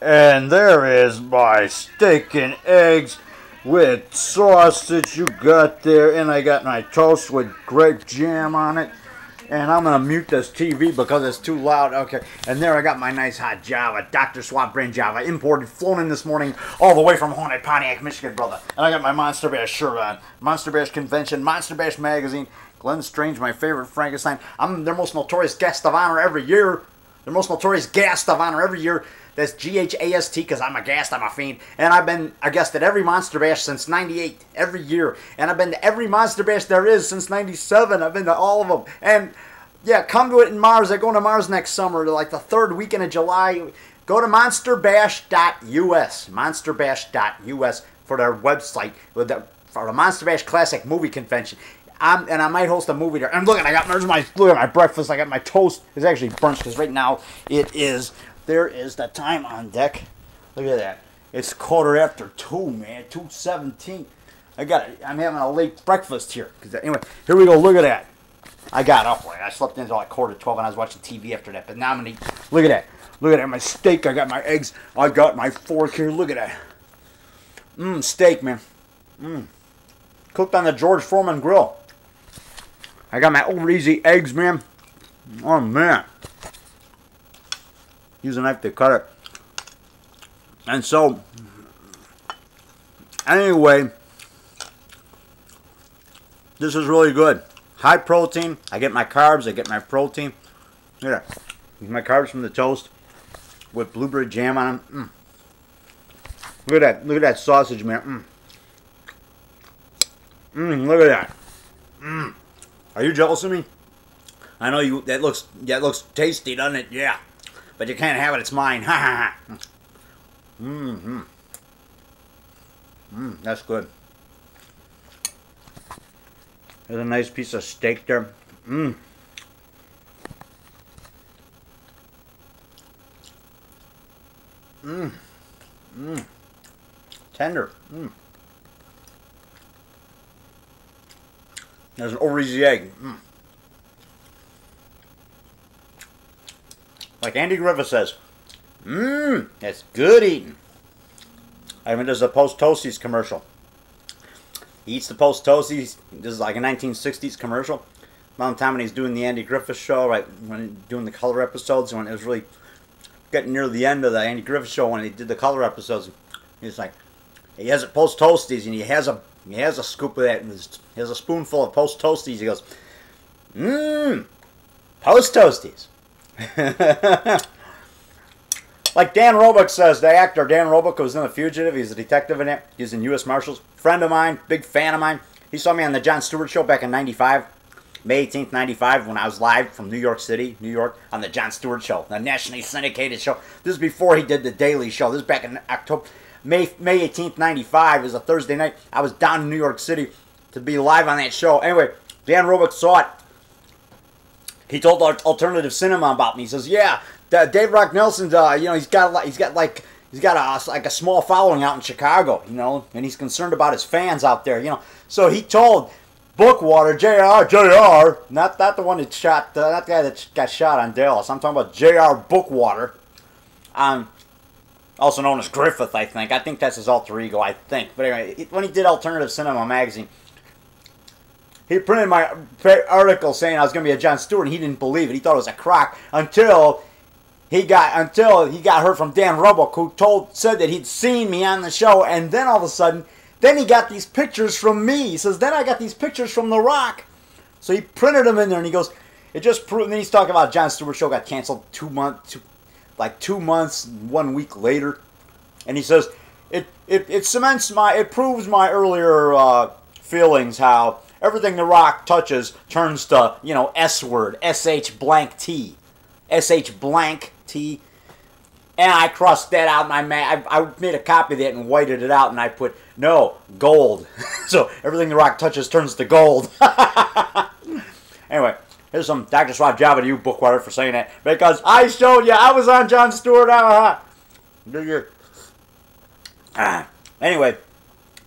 And there is my steak and eggs with sausage you got there. And I got my toast with grape jam on it. And I'm going to mute this TV because it's too loud. Okay. And there I got my nice hot Java, Dr. Swap brand Java, imported, flown in this morning all the way from Haunted Pontiac, Michigan, brother. And I got my Monster Bash shirt on. Monster Bash Convention, Monster Bash Magazine, Glenn Strange, my favorite Frankenstein. I'm their most notorious guest of honor every year. Their most notorious guest of honor every year. That's G-H-A-S-T because I'm a guest, I'm a fiend. And I've been a guest at every Monster Bash since 98, every year. And I've been to every Monster Bash there is since 97. I've been to all of them. And yeah, come to it in Mars. I go to Mars next summer, like the third weekend of July. Go to monsterbash.us, monsterbash.us for their website, for the Monster Bash Classic Movie Convention. And I might host a movie there. And look at my breakfast. I got my toast. It's actually brunch because right now there is the time on deck. Look at that. It's 2:15, man. 2:17. I'm having a late breakfast here. Anyway, here we go. Look at that. I got up late. I slept until like 11:45 and I was watching TV after that. But now I'm going to eat. Look at that. Look at that. My steak. I got my eggs. I got my fork here. Look at that. Steak, man. Cooked on the George Foreman grill. I got my over easy eggs, man. Oh, man. Use a knife to cut it. And so, anyway, this is really good. High protein. I get my carbs. I get my protein. Look at that. My carbs from the toast with blueberry jam on them. Look at that. Look at that sausage, man. Look at that. Are you jealous of me? I know you. That looks tasty, doesn't it? Yeah. But you can't have it. It's mine. Ha ha ha. That's good. There's a nice piece of steak there. Tender. There's an over easy egg. Like Andy Griffith says, that's good eating. I mean, there's a Post Toasties commercial. He eats the Post Toasties. This is like a 1960s commercial. Around the time when he's doing the Andy Griffith show, right, when doing the color episodes, when it was really getting near the end of the Andy Griffith show, when he did the color episodes, he's like, he has a Post Toasties, and he has a scoop of that, and he has a spoonful of Post Toasties. He goes, Post Toasties. Like Dan Roebuck says, the actor Dan Roebuck was in The Fugitive. He's a detective in it. He's in U.S. Marshals. Friend of mine, big fan of mine. He saw me on the Jon Stewart Show back in '95, May 18th, '95, when I was live from New York City, New York, on the Jon Stewart Show, the nationally syndicated show. This is before he did the Daily Show. This is back in October, May 18th, '95. It was a Thursday night. I was down in New York City to be live on that show. Anyway, Dan Roebuck saw it. He told Alternative Cinema about me. He says, "Yeah, Dave Rock Nelson's, he's got a small following out in Chicago, and he's concerned about his fans out there, So he told Bookwater, J.R., not the one that shot, that guy that got shot on Dallas. I'm talking about J.R. Bookwater, also known as Griffith, I think. I think that's his alter ego, I think. But anyway, when he did Alternative Cinema magazine, he printed my article saying I was going to be a Jon Stewart, and he didn't believe it. He thought it was a crock until he got heard from Dan Roebuck, who said that he'd seen me on the show, and then all of a sudden, then he got these pictures from me. He says, then I got these pictures from The Rock. So he printed them in there, and he goes, it just proved. And then he's talking about Jon Stewart show got canceled 2 months, 1 week later, and he says it proves my earlier feelings how everything The Rock touches turns to, S word, S-H blank T. S-H blank T. And I crossed that out, and I made a copy of that and whited it out, and I put, no, gold. So everything The Rock touches turns to gold. Anyway, here's some Dr. Swab Java to you, Bookwater, for saying that. Because I showed you I was on Jon Stewart. Anyway,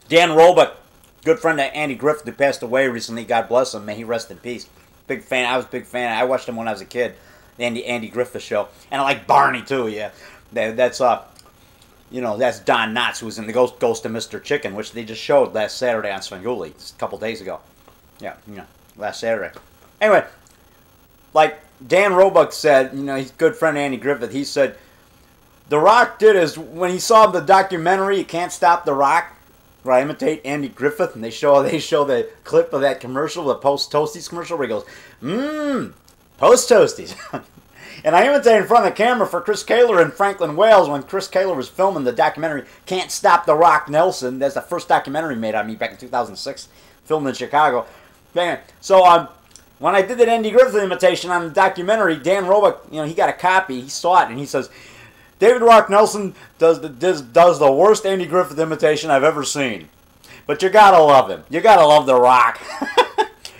Dan Roebuck, good friend of Andy Griffith, who passed away recently. God bless him. May he rest in peace. Big fan. I was a big fan. I watched him when I was a kid. The Andy Griffith show. And I like Barney, too, yeah. That's You know, that's Don Knotts, who was in the Ghost of Mr. Chicken, which they just showed last Saturday on Svengoolie, a couple days ago. Yeah, last Saturday. Anyway, like Dan Roebuck said, you know, he's a good friend of Andy Griffith. He said, The Rock did is, when he saw the documentary, You Can't Stop the Rock, where I imitate Andy Griffith, and they show the clip of that commercial, the Post Toasties commercial, where he goes, Post Toasties. And I imitated in front of the camera for Chris Kaler in Franklin, Wales, when Chris Kaler was filming the documentary Can't Stop the Rock Nelson. That's the first documentary made on me back in 2006, filmed in Chicago. So when I did that Andy Griffith imitation on the documentary, Dan Roebuck, you know, he got a copy, he saw it, and he says, David Rock Nelson does the worst Andy Griffith imitation I've ever seen. But you gotta love him. You gotta love The Rock.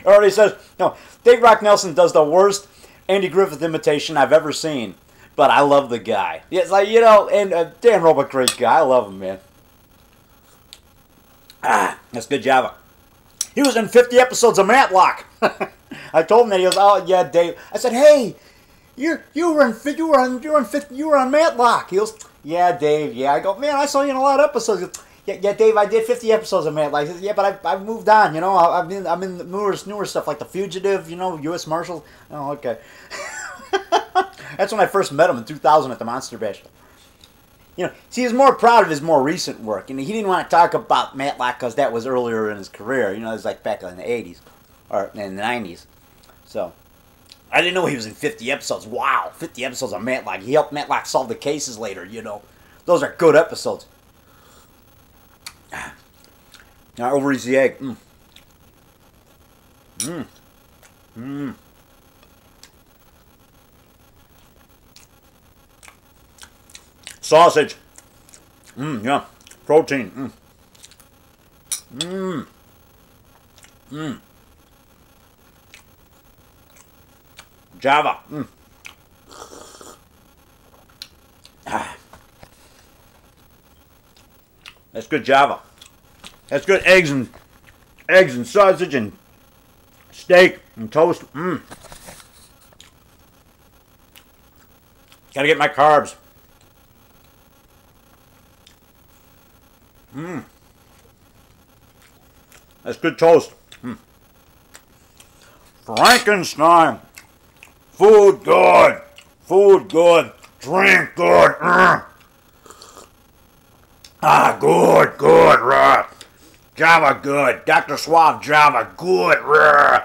Or he says, no, David Rock Nelson does the worst Andy Griffith imitation I've ever seen. But I love the guy. It's like, you know, and Dan Roebuck, great guy. I love him, man. That's good Java. He was in 50 episodes of Matlock. I told him that. He goes, oh, yeah, Dave. I said, hey, you were on Matlock. He goes, yeah, Dave, yeah. I go, man, I saw you in a lot of episodes. He goes, yeah, Dave, I did 50 episodes of Matlock. He says, yeah, but I've moved on, you know. I'm in the newer stuff like The Fugitive, you know, U.S. Marshal. Oh, okay. That's when I first met him in 2000 at the Monster Bash. You know, see, he's more proud of his more recent work. You know, he didn't want to talk about Matlock because that was earlier in his career. You know, it was like back in the 80s or in the 90s. So, I didn't know he was in 50 episodes. Wow, 50 episodes of Matlock. He helped Matlock solve the cases later, you know. Those are good episodes. Now, over easy egg. Sausage. Yeah. Protein. Java. That's good Java. That's good eggs and sausage and steak and toast. Gotta get my carbs. That's good toast. Frankenstein. Food good. Food good. Drink good. Good. Java good. Dr. Suave Java good. Good.